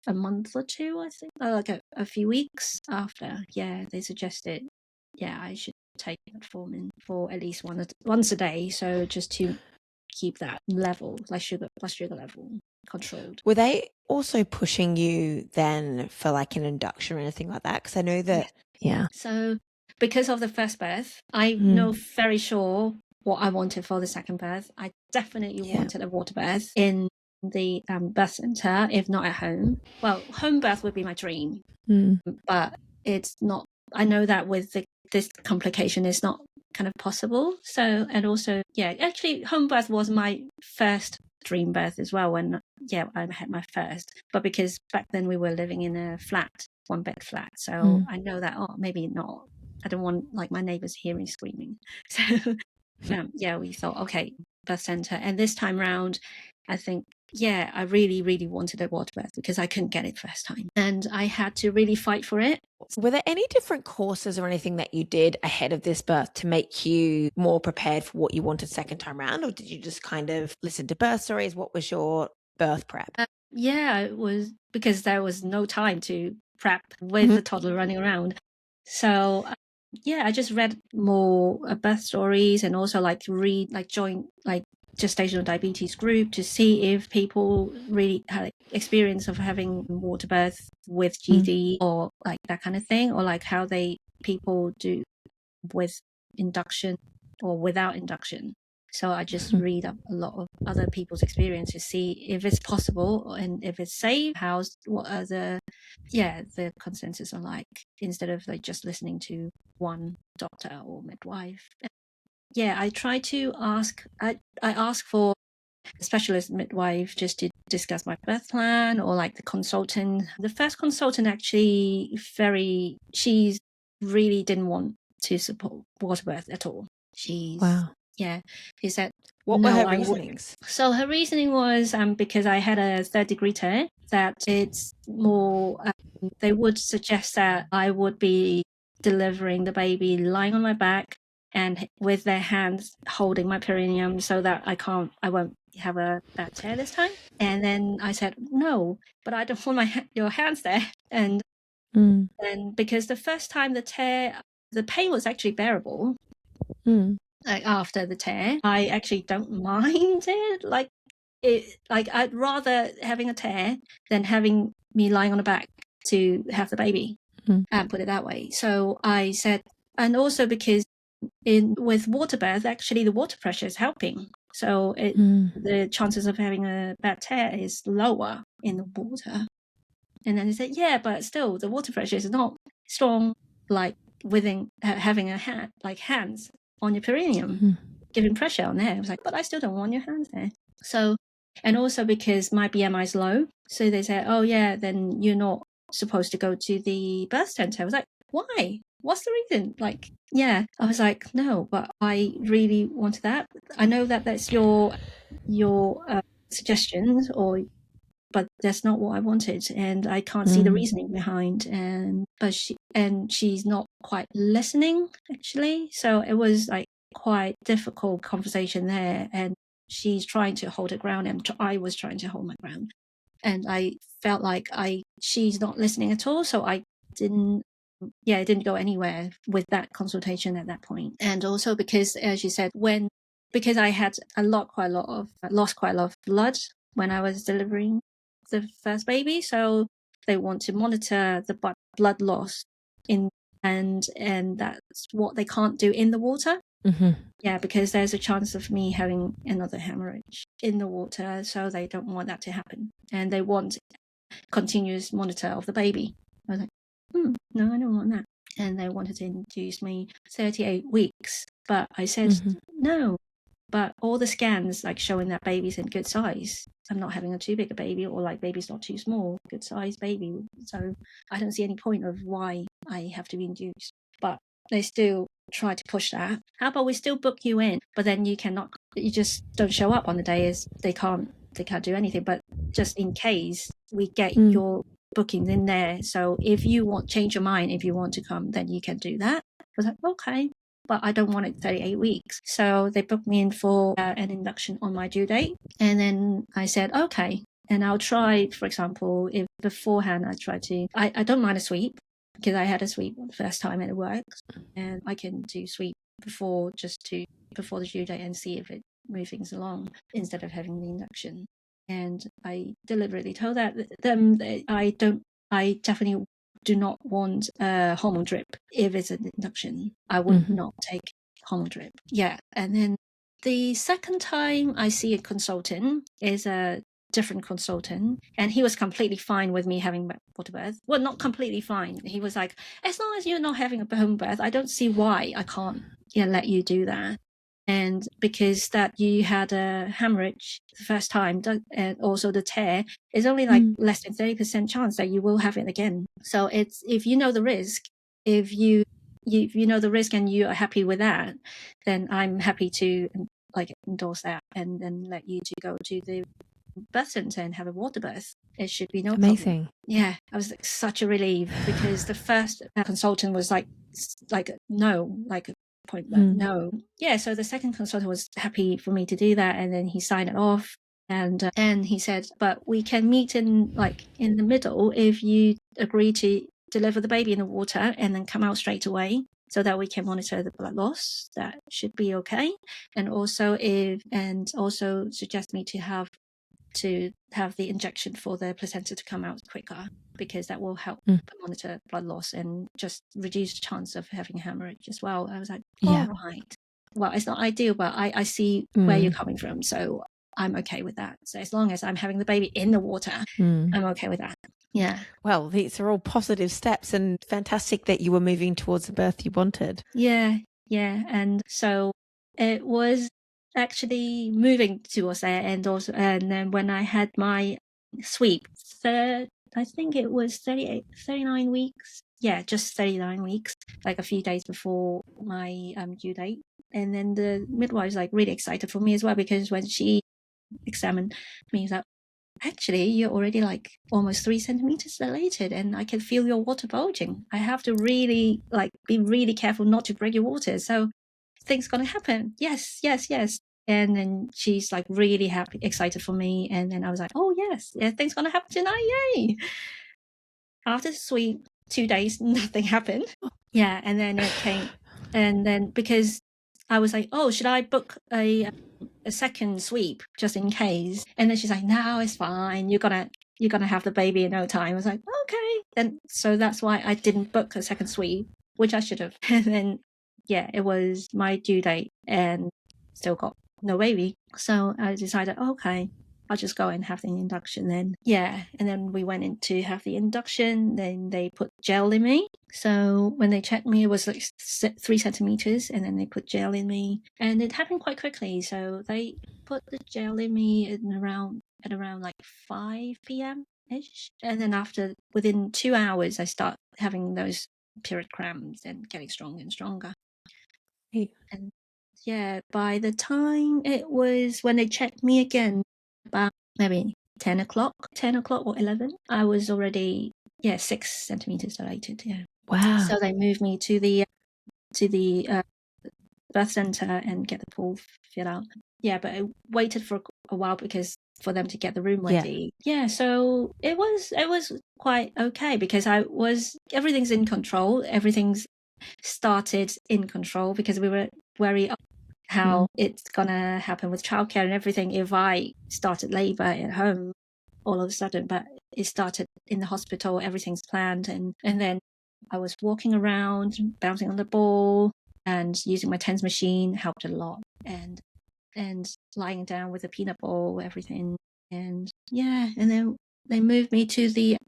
a month or two, I think, like a few weeks after. Yeah, they suggested I should take metformin for at least once a day, so just to keep that level, like blood sugar level, controlled.
Were they also pushing you then for like an induction or anything like that? Because I know that
So because of the first birth, I know very sure what I wanted for the second birth. I definitely wanted a water birth in the birth center, if not at home. Well, home birth would be my dream, but it's not. I know that with this complication, it's not kind of possible. So, and also, actually, home birth was my first dream birth as well when I had my first. But because back then we were living in a flat, 1-bed flat, so I know that maybe not. I don't want like my neighbors hearing screaming. So we thought, okay, birth center. And this time around, I think I really, really wanted a water birth because I couldn't get it first time, and I had to really fight for it.
Were there any different courses or anything that you did ahead of this birth to make you more prepared for what you wanted second time around, or did you just kind of listen to birth stories? What was your birth prep?
It was because there was no time to prep with the toddler running around. So I just read more birth stories, and also join gestational diabetes group to see if people really had experience of having water birth with GD or like that kind of thing, or like how people do with induction or without induction. So I just read up a lot of other people's experience to see if it's possible and if it's safe. What are the consensus are like, instead of like just listening to one doctor or midwife. I try to ask. I ask for a specialist midwife just to discuss my birth plan, or like the consultant. The first consultant actually she really didn't want to support water birth at all. She said,
what were her reasonings?
So her reasoning was because I had a 3rd-degree tear, that it's more they would suggest that I would be delivering the baby lying on my back and with their hands holding my perineum so that I won't have a bad tear this time. And then I said, no, but I don't want your hands there. And because the first time the pain was actually bearable. Like after the tear, I actually don't mind it. Like I'd rather having a tear than having me lying on the back to have the baby, and put it that way. So I said, and also because with water birth, actually the water pressure is helping. So the chances of having a bad tear is lower in the water. And then he said, yeah, but still the water pressure is not strong like within having a hand, like hands on your perineum, giving pressure on there. I was like, but I still don't want your hands there. So, and also because my BMI is low, so they said, oh yeah, then you're not supposed to go to the birth center. I was like, why? What's the reason? Like, yeah, I was like, no, but I really wanted that. I know that that's your suggestions, but that's not what I wanted, and I can't see the reasoning behind. But she's not quite listening actually, so it was like quite difficult conversation there. And she's trying to hold her ground, and I was trying to hold my ground, and I felt like she's not listening at all. So I didn't go anywhere with that consultation at that point. And also because, as you said, because I had lost quite a lot of blood when I was delivering the first baby, so they want to monitor the blood loss and that's what they can't do in the water. Yeah, because there's a chance of me having another hemorrhage in the water, so they don't want that to happen, and they want continuous monitor of the baby. I was like, no, I don't want that. And they wanted to induce me 38 weeks, but I said no. But all the scans like showing that baby's in good size. I'm not having a too big a baby, or like baby's not too small, good size baby. So I don't see any point of why I have to be induced. But they still try to push that. How about we still book you in, but then you just don't show up on the day, as they can't do anything. But just in case we get your bookings in there, so if you change your mind, if you want to come, then you can do that. I was like, okay. But I don't want it 38 weeks. So they booked me in for an induction on my due date. And then I said, okay. And I'll try, for example, if beforehand I don't mind a sweep, because I had a sweep the first time and it works. And I can do sweep before the due date and see if it moves things along instead of having the induction. And I deliberately told them that I definitely do not want a hormone drip. If it's an induction, I would not take hormone drip. Yeah. And then the second time I see a consultant is a different consultant, and he was completely fine with me having water birth. Well, not completely fine. He was like, as long as you're not having a home birth, I don't see why I can't let you do that. And because that you had a hemorrhage the first time, and also the tear, is only like less than 30% chance that you will have it again. So it's, if you know the risk, if you know the risk and you are happy with that, then I'm happy to like endorse that and then let you to go to the birth center and have a water birth. It should be no
Amazing.
problem. Yeah, I was like such a relief, because the first consultant was like no, like point no. Yeah, so the second consultant was happy for me to do that, and then he signed it off, and he said, but we can meet in the middle if you agree to deliver the baby in the water and then come out straight away, so that we can monitor the blood loss. That should be okay. And also suggest me to have the injection for the placenta to come out quicker, because that will help monitor blood loss and just reduce the chance of having a hemorrhage as well. I was like, all right. Well, it's not ideal, but I see where you're coming from, so I'm okay with that. So as long as I'm having the baby in the water, I'm okay with that. Yeah.
Well, these are all positive steps, and fantastic that you were moving towards the birth you wanted.
Yeah. And so it was actually moving towards that, and then when I had my sweep, I think it was 39 weeks. Yeah, just 39 weeks, like a few days before my due date. And then the midwife was like really excited for me as well, because when she examined me, she's like, actually, you're already like almost 3 centimeters dilated, and I can feel your water bulging. I have to really be really careful not to break your water. So things gonna happen. Yes, yes, yes. And then she's like really happy, excited for me. And then I was like, oh yes, yeah, things gonna happen tonight, yay! After the sweep, 2 days, nothing happened. Yeah, and then it came, and then because I was like, oh, should I book a second sweep just in case? And then she's like, no, it's fine. You're gonna have the baby in no time. I was like, okay. Then so that's why I didn't book a second sweep, which I should have. And then yeah, it was my due date and still got no baby. So I decided, okay, I'll just go and have the induction then. Yeah, and then we went in to have the induction. Then they put gel in me. So when they checked me, it was like 3 centimeters, and then they put gel in me, and it happened quite quickly. So they put the gel in me at around like 5 p.m. ish, and then within 2 hours, I start having those period cramps and getting stronger and stronger. And yeah, by the time it was when they checked me again, about maybe 10 o'clock or 11, I was already 6 centimeters dilated. Yeah.
Wow.
So they moved me to the birth center and get the pool filled out. Yeah, but I waited for a while because for them to get the room ready. Yeah, so it was quite okay because everything's in control. Everything's started in control because we were worried how it's gonna happen with childcare and everything if I started labor at home all of a sudden, but it started in the hospital. Everything's planned, and then I was walking around, bouncing on the ball, and using my TENS machine helped a lot, and lying down with a peanut ball, everything, and and then they moved me to the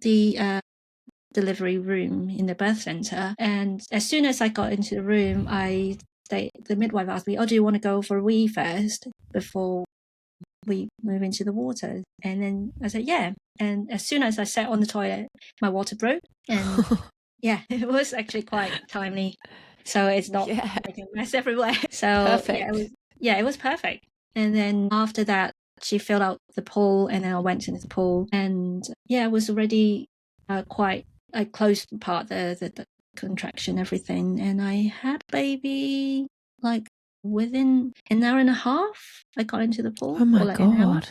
delivery room in the birth center, and as soon as I got into the room, the midwife asked me, oh, do you want to go for a wee first before we move into the water? And then I said, yeah. And as soon as I sat on the toilet, my water broke. And it was actually quite timely. So it's not making a mess everywhere. So
perfect.
It was perfect. And then after that, she filled out the pool, and then I went into the pool, and it was already quite a close part, the contraction, everything. And I had baby like within an hour and a half. I got into the pool.
Oh my God.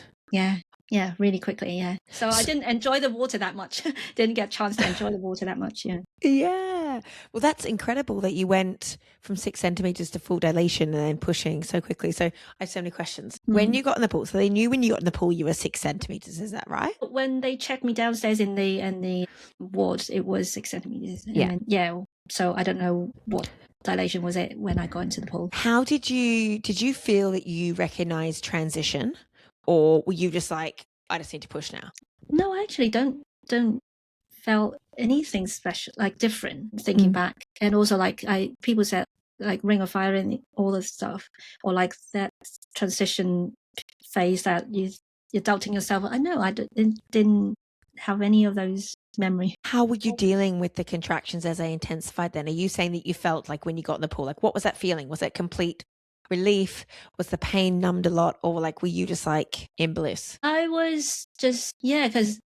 Yeah, really quickly. Yeah. So I didn't enjoy the water that much. Didn't get a chance to enjoy the water that much. Yeah.
Yeah. Well, that's incredible that you went from 6 centimeters to full dilation and then pushing so quickly. So I have so many questions. When you got in the pool, so they knew when you got in the pool you were 6 centimeters. Is that right?
When they checked me downstairs in the ward, it was 6 centimeters. And so I don't know what dilation was it when I got into the pool.
How did you feel that you recognized transition, or were you just like, I just need to push now?
No, I actually don't felt anything special, like different, thinking back. And also like people said like ring of fire and all this stuff, or like that transition phase that you're doubting yourself. I know I didn't have any of those memory.
How were you dealing with the contractions as they intensified then? Are you saying that you felt like when you got in the pool, like what was that feeling? Was it complete relief? Was the pain numbed a lot? Or like were you just like in bliss?
I was just because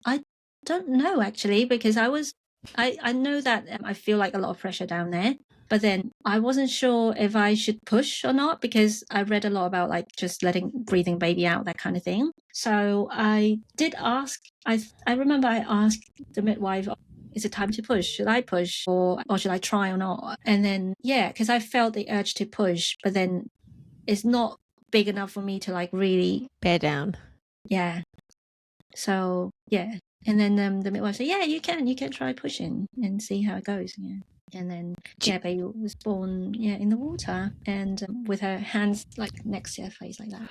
I don't know actually, because I know that I feel like a lot of pressure down there, but then I wasn't sure if I should push or not, because I read a lot about like just breathing baby out, that kind of thing. So I did ask, I remember I asked the midwife, is it time to push? Should I push or should I try or not? And then, because I felt the urge to push, but then it's not big enough for me to like really
bear down.
Yeah. So, and then the midwife said, you can try pushing and see how it goes. Yeah. And then baby was born in the water, and with her hands like next to her face like that.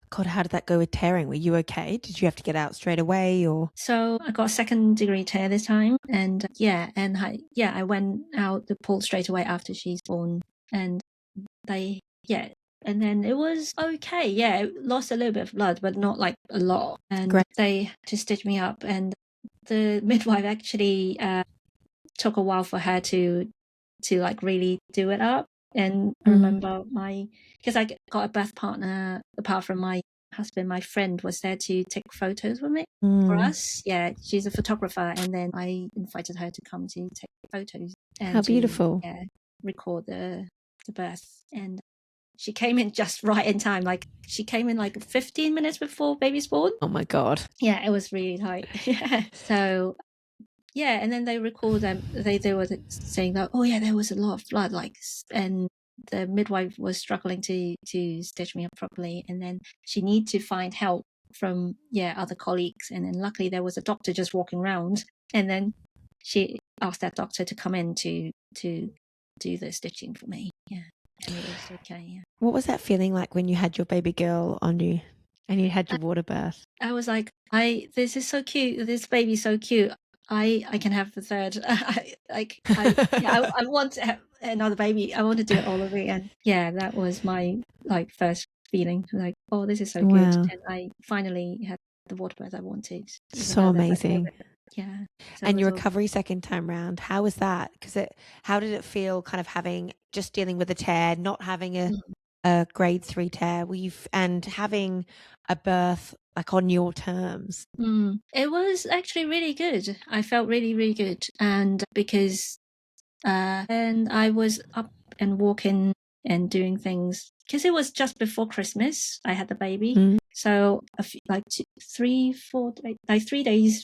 God, how did that go with tearing? Were you okay? Did you have to get out straight away, or?
So I got a 2nd degree tear this time, and I went out the pool straight away after she's born, and and then it was okay. It lost a little bit of blood, but not like a lot. And they had to stitch me up, and the midwife actually took a while for her to like really do it up. And I remember because I got a birth partner apart from my husband, my friend was there to take photos with me for us. Yeah, she's a photographer, and then I invited her to come to take photos. And
how beautiful.
record the the birth, and she came in just right in time. Like she came in like 15 minutes before baby's born.
Oh my God.
Yeah, it was really tight. Yeah. So yeah, and then they recalled they were saying that, oh yeah, there was a lot of blood, like, and the midwife was struggling to stitch me up properly, and then she needed to find help from other colleagues, and then luckily there was a doctor just walking around, and then she asked that doctor to come in to do the stitching for me. Yeah, and it was okay. Yeah.
What was that feeling like when you had your baby girl on you and you had your water birth?
I was like, this is so cute. This baby's so cute. I can have the third. I want to have another baby. I want to do it all over again. Yeah, that was my like first feeling. Like, oh, this is so good,
Wow.
and I finally had the water birth I wanted.
So amazing.
Yeah. So
and your recovery second time round, how was that? How did it feel kind of just dealing with a tear, not having a grade 3 tear, and having a birth like on your terms?
It was actually really good. I felt really, really good. And because and I was up and walking and doing things, because it was just before Christmas I had the baby. So like 3 days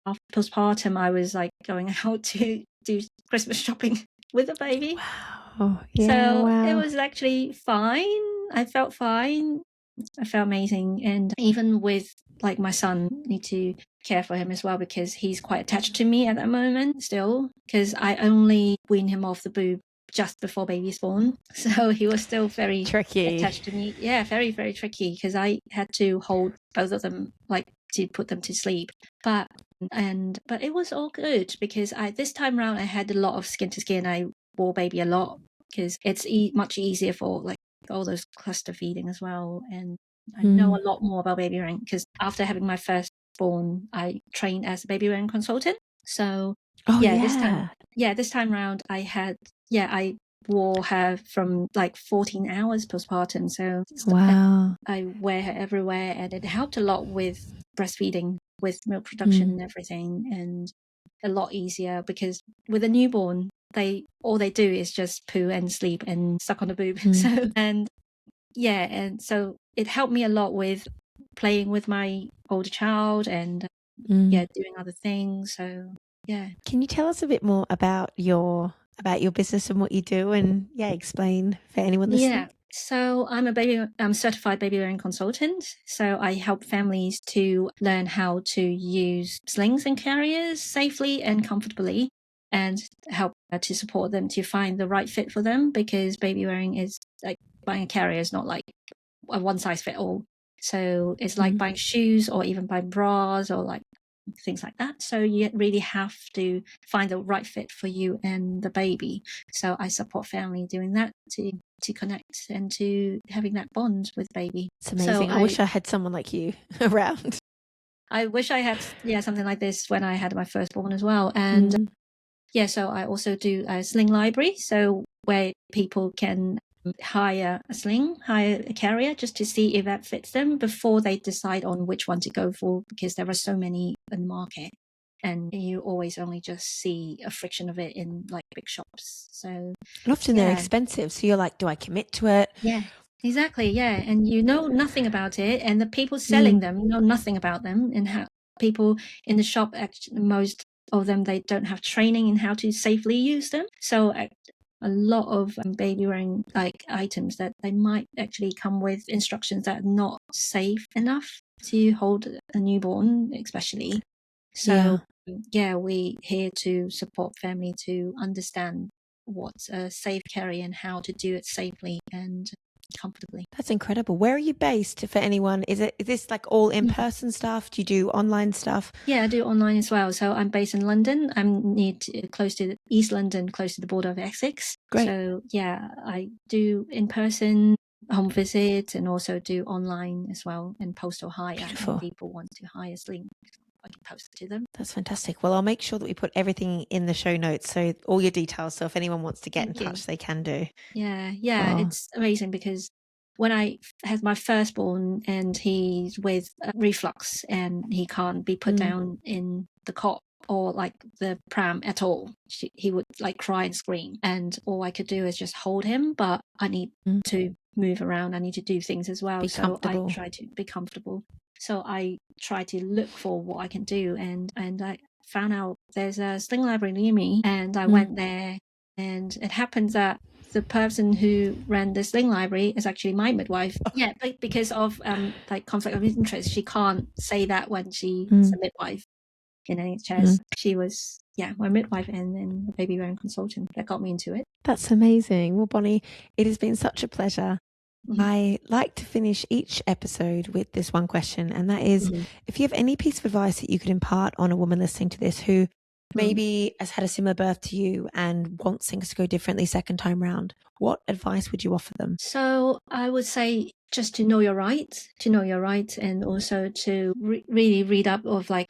after postpartum, I was like going out to do Christmas shopping with the baby.
Wow. Yeah,
so
wow.
It was actually fine. I felt fine. I felt amazing. And even with like my son, need to care for him as well, because he's quite attached to me at that moment still, because I only wean him off the boob just before baby's born. So he was still very
tricky,
attached to me. Yeah, very, very tricky, because I had to hold both of them, like to put them to sleep. But it was all good, because this time around I had a lot of skin to skin. I wore baby a lot, because it's much easier for like all those cluster feeding as well. And I know a lot more about baby wearing, because after having my firstborn, I trained as a baby wearing consultant. So this time around I wore her from like 14 hours postpartum. So
wow,
I wear her everywhere, and it helped a lot with breastfeeding, with milk production and everything, and a lot easier, because with a newborn, all they do is just poo and sleep and suck on the boob. So it helped me a lot with playing with my older child and doing other things. So yeah.
Can you tell us a bit more about your business and what you do, and explain for anyone listening?
Yeah. So I'm certified baby wearing consultant. So I help families to learn how to use slings and carriers safely and comfortably, and help to support them to find the right fit for them, because baby wearing is like buying a carrier is not like a one size fit all. So it's like buying shoes or even buying bras or like things like that. So you really have to find the right fit for you and the baby. So I support family doing that to connect and to having that bond with baby.
It's amazing. I wish I had someone like you around.
I wish I had something like this when I had my firstborn as well. And so I also do a sling library, so where people can hire a carrier, just to see if that fits them before they decide on which one to go for, because there are so many in the market, and you always only just see a fraction of it in like big shops. So
and often they're expensive, so you're like, do I commit to it?
Yeah, exactly. Yeah, and you know nothing about it, and the people selling them know nothing about them, and how people in the shop, actually, most of them, they don't have training in how to safely use them. So a lot of baby wearing like items that they might actually come with instructions that are not safe enough to hold a newborn, especially. So we here to support family to understand what's a safe carry and how to do it safely and comfortably.
That's incredible. Where are you based, for anyone? Is this like all in-person stuff? Do you do online stuff?
Yeah, I do online as well. So I'm based in London. I'm close to East London, close to the border of Essex.
Great.
So yeah, I do in-person home visits and also do online as well, and postal hire.
Beautiful.
When people want to hire sling, I can post it to them.
That's fantastic. Well, I'll make sure that we put everything in the show notes, so all your details, so if anyone wants to get in touch, they can do.
Yeah, it's amazing, because when I had my firstborn and he's with reflux and he can't be put down in the cot or like the pram at all. He would like cry and scream, and all I could do is just hold him, but I need to move around, I need to do things as well. So I try to be comfortable. So I try to look for what I can do, and I found out there's a sling library near me, and I went there, and it happens that the person who ran the sling library is actually my midwife. Yeah, but because of like conflict of interest, she can't say that when she's a midwife in NHS. She was my midwife and then a baby wearing consultant that got me into it.
That's amazing. Well, Bonnie, it has been such a pleasure. I like to finish each episode with this one question, and that is, if you have any piece of advice that you could impart on a woman listening to this who maybe has had a similar birth to you and wants things to go differently second time round, what advice would you offer them?
So I would say just to know your rights, and also to really read up of like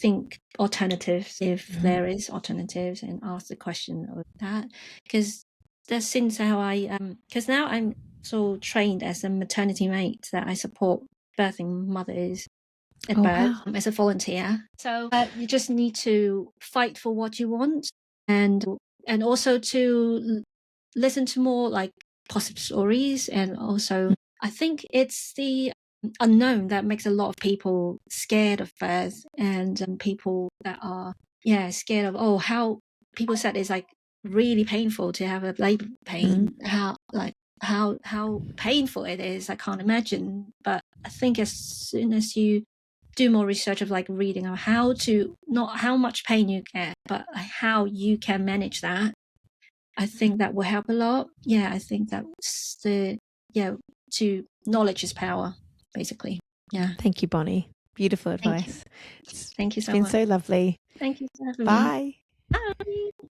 think alternatives if there is alternatives, and ask the question of that, because that's since how I because now I'm so trained as a maternity mate that I support birthing mothers at birth as a volunteer. So you just need to fight for what you want, and also to listen to more like positive stories. And also I think it's the unknown that makes a lot of people scared of birth, and people that are scared of how people said it's like really painful to have a labor pain, how painful it is, I can't imagine. But I think as soon as you do more research of like reading on how to, not how much pain you get, but how you can manage that, I think that will help a lot. I think that's to knowledge is power, basically.
Thank you, Bonnie. Beautiful advice.
Thank you so
much. It's been
much.
so lovely.
Thank you for having me.
Bye.
Bye.